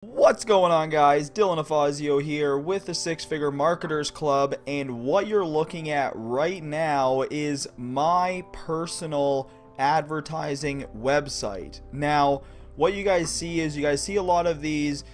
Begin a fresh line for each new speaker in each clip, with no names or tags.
What's going on, guys? Dylan Afazio here with the Six Figure Marketers Club, and what you're looking at right now is my personal advertising website. Now, what you guys see is a lot of these,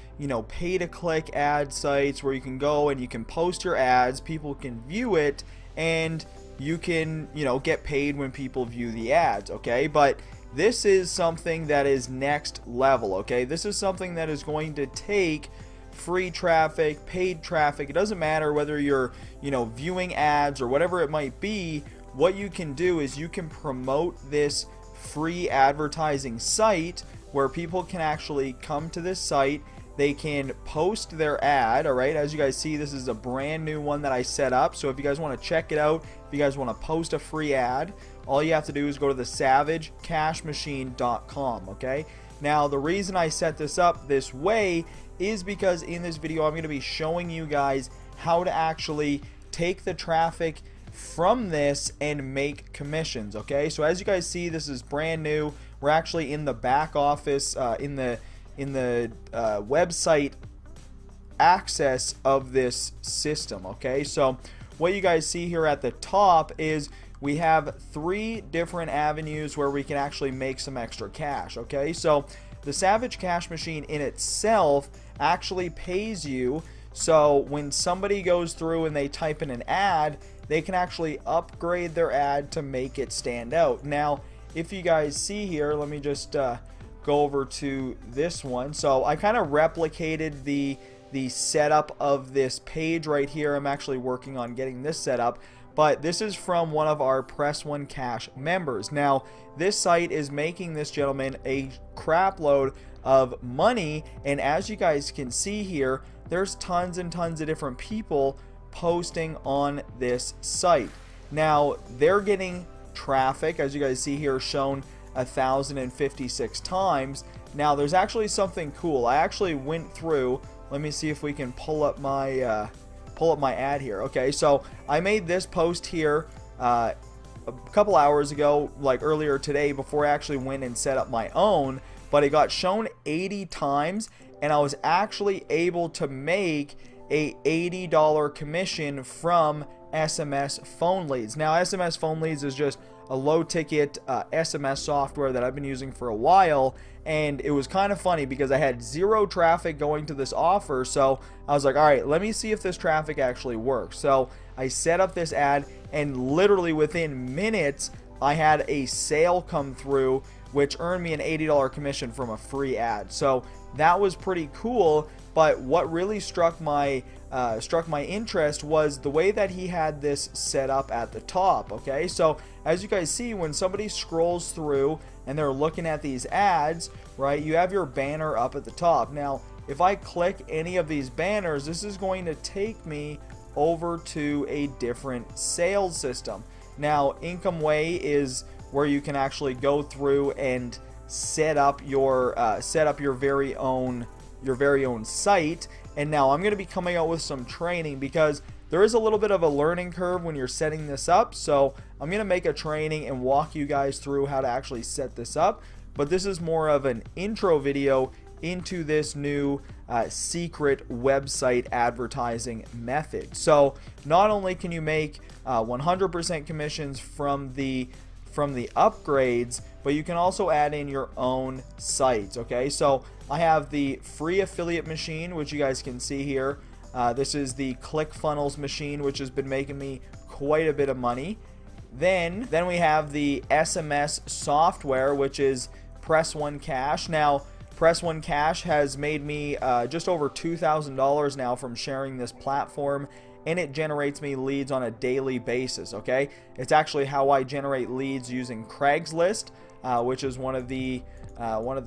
pay-to-click ad sites where you can go and you can post your ads, people can view it, and you can, get paid when people view the ads, okay? But this is something that is next level, okay? This is something that is going to take free traffic, paid traffic. It doesn't matter whether you're, viewing ads or whatever it might be. What you can do is you can promote this free advertising site where people can actually come to this site. They can post their ad, all right? As you guys see, this is a brand new one that I set up. So if you guys want to check it out, if you guys want to post a free ad, all you have to do is go to the savagecashmachine.com, okay? Now, the reason I set this up this way is because in this video, I'm going to be showing you guys how to actually take the traffic from this and make commissions, okay? So as you guys see, this is brand new. We're actually in the back office, in the website access of this system, okay? So what you guys see here at the top is we have 3 different avenues where we can actually make some extra cash, okay? So the Savage Cash Machine in itself actually pays you, so when somebody goes through and they type in an ad, they can actually upgrade their ad to make it stand out. Now, if you guys see here, let me just go over to this one. So I kind of replicated the setup of this page right here. I'm actually working on getting this set up, but this is from one of our Press One Cash members. Now, this site is making this gentleman a crap load of money, and as you guys can see here, there's tons and tons of different people posting on this site. Now, they're getting traffic, as you guys see here, shown 1,056 times. Now, there's actually something cool. I actually went through. Let me see if we can pull up my ad here. Okay, so I made this post here a couple hours ago, like earlier today, before I actually went and set up my own, but it got shown 80 times, and I was actually able to make a $80 commission from SMS phone leads. Now, SMS phone leads is just a low ticket SMS software that I've been using for a while, and it was kind of funny because I had 0 traffic going to this offer. So I was like, all right, let me see if this traffic actually works. So I set up this ad, and literally within minutes I had a sale come through, which earned me an $80 commission from a free ad. So that was pretty cool. But what really struck my interest was the way that he had this set up at the top, okay? So as you guys see, when somebody scrolls through and they're looking at these ads, right, you have your banner up at the top. Now, if I click any of these banners, this is going to take me over to a different sales system. Now, Income Way is where you can actually go through and set up your very own site. And now I'm going to be coming out with some training because there is a little bit of a learning curve when you're setting this up. So I'm going to make a training and walk you guys through how to actually set this up. But this is more of an intro video into this new secret website advertising method. So not only can you make 100% commissions from the upgrades, but you can also add in your own sites, okay? So I have the free affiliate machine, which you guys can see here. This is the ClickFunnels machine, which has been making me quite a bit of money. Then we have the SMS software, which is Press One Cash. Now, Press One Cash has made me just over $2,000 now from sharing this platform, and it generates me leads on a daily basis, okay? It's actually how I generate leads using Craigslist, which is one of the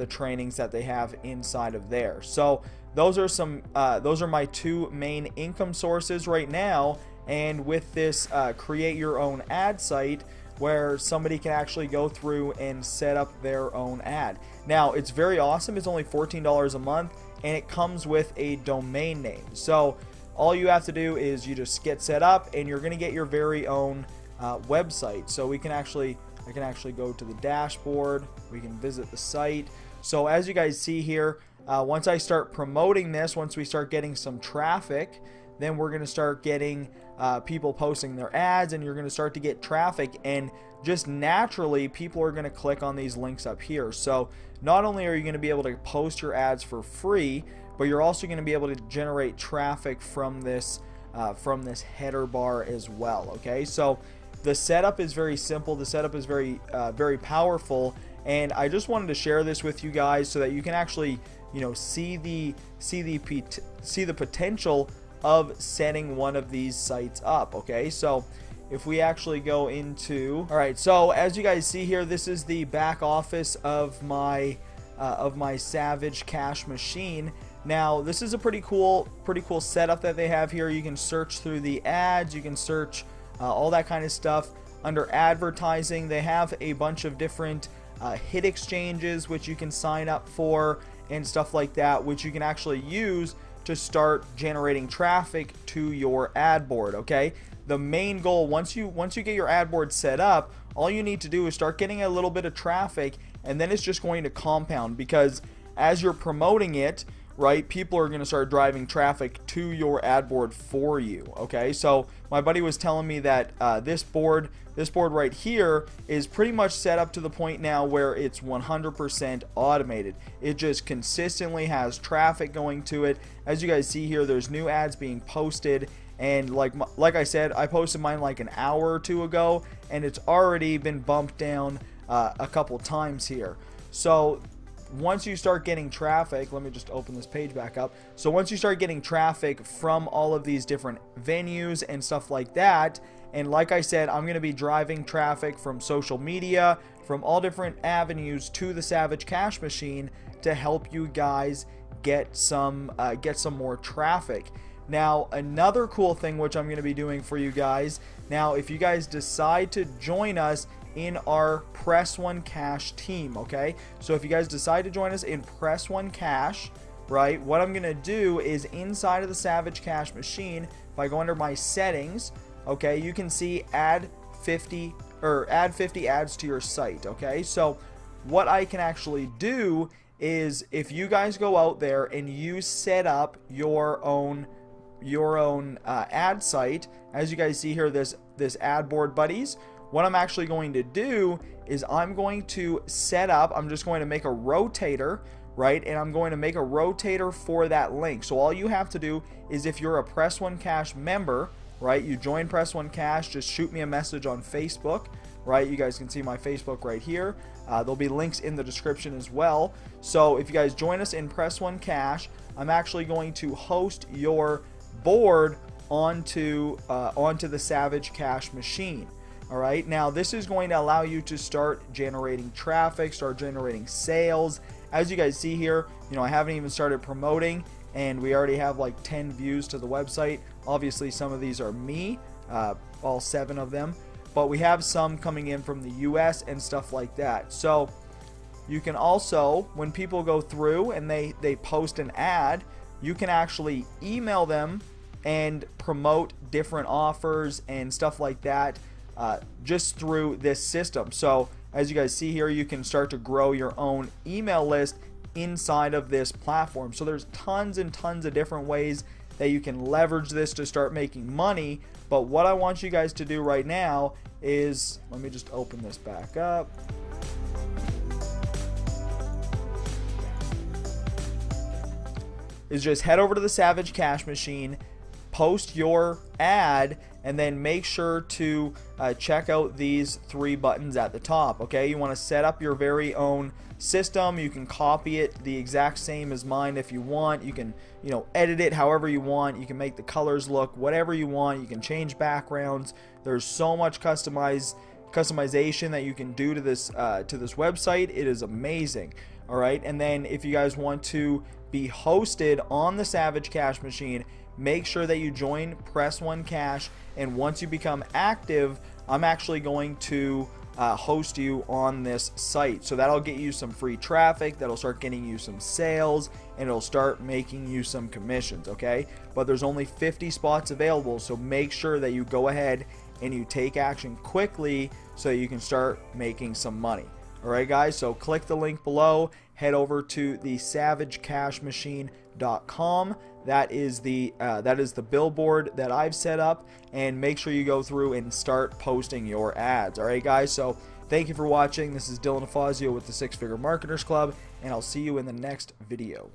trainings that they have inside of there. So those are my 2 main income sources right now. And with this create your own ad site, where somebody can actually go through and set up their own ad. Now, it's very awesome. It's only $14 a month, and it comes with a domain name. So all you have to do is you just get set up, and you're going to get your very own website. So I can actually go to the dashboard. We can visit the site. So as you guys see here, once I start promoting this, once we start getting some traffic, then we're going to start getting people posting their ads, and you're going to start to get traffic, and just naturally people are going to click on these links up here. So not only are you going to be able to post your ads for free, but you're also going to be able to generate traffic from this header bar as well. Okay, so the setup is very simple. The setup is very powerful, and I just wanted to share this with you guys so that you can actually, you know, see the potential of setting one of these sites up. Okay, so if we actually go into, all right, so as you guys see here, this is the back office of my Savage Cash machine. Now this is a pretty cool setup that they have here. You can search through the ads, you can search all that kind of stuff. Under advertising, they have a bunch of different hit exchanges which you can sign up for and stuff like that, which you can actually use to start generating traffic to your ad board. Okay, the main goal, once you get your ad board set up, all you need to do is start getting a little bit of traffic, and then it's just going to compound, because as you're promoting it, right, people are going to start driving traffic to your ad board for you. Okay, so my buddy was telling me that this board right here is pretty much set up to the point now where it's 100% automated. It just consistently has traffic going to it. As you guys see here, there's new ads being posted, and like I said, I posted mine like an hour or two ago, and it's already been bumped down a couple times here. So once you start getting traffic, let me just open this page back up. So once you start getting traffic from all of these different venues and stuff like that, and like I said, I'm going to be driving traffic from social media, from all different avenues to the Savage Cash machine to help you guys get some more traffic. Now, another cool thing which I'm going to be doing for you guys, now if you guys decide to join us in our Press One Cash team, okay, so if you guys decide to join us in Press One Cash, right, what I'm gonna do is inside of the Savage Cash machine, if I go under my settings, okay, you can see add 50 ads to your site. Okay, so what I can actually do is, if you guys go out there and you set up your own ad site, as you guys see here, this ad board buddies, what I'm actually going to do is I'm going to set up, I'm just going to make a rotator, right, and I'm going to make a rotator for that link. So all you have to do is, if you're a Press One Cash member, right, you join Press One Cash, just shoot me a message on Facebook, right, you guys can see my Facebook right here. There'll be links in the description as well. So if you guys join us in Press One Cash, I'm actually going to host your board onto the Savage Cash machine. All right, now this is going to allow you to start generating traffic, start generating sales. As you guys see here, you know, I haven't even started promoting, and we already have like 10 views to the website. Obviously, some of these are me, all 7 of them, but we have some coming in from the US and stuff like that. So you can also, when people go through and they post an ad, you can actually email them and promote different offers and stuff like that, just through this system. So as you guys see here, you can start to grow your own email list inside of this platform. So there's tons and tons of different ways that you can leverage this to start making money. But what I want you guys to do right now is, let me just open this back up. Is just head over to the Savage Cash machine, post your ad, and then make sure to check out these 3 buttons at the top. Okay, you want to set up your very own system. You can copy it the exact same as mine if you want. You can, you know, edit it however you want. You can make the colors look whatever you want. You can change backgrounds. There's so much customization that you can do to this website. It is amazing. All right, and then if you guys want to be hosted on the Savage Cash machine, make sure that you join Press One Cash, and once you become active, I'm actually going to host you on this site. So that'll get you some free traffic, that'll start getting you some sales, and it'll start making you some commissions. Okay, but there's only 50 spots available, so make sure that you go ahead and you take action quickly so you can start making some money. Alright guys, so click the link below, head over to the savagecashmachine.com. That is the billboard that I've set up, and make sure you go through and start posting your ads. All right, guys. So thank you for watching. This is Dylan Afazio with the Six Figure Marketers Club, and I'll see you in the next video.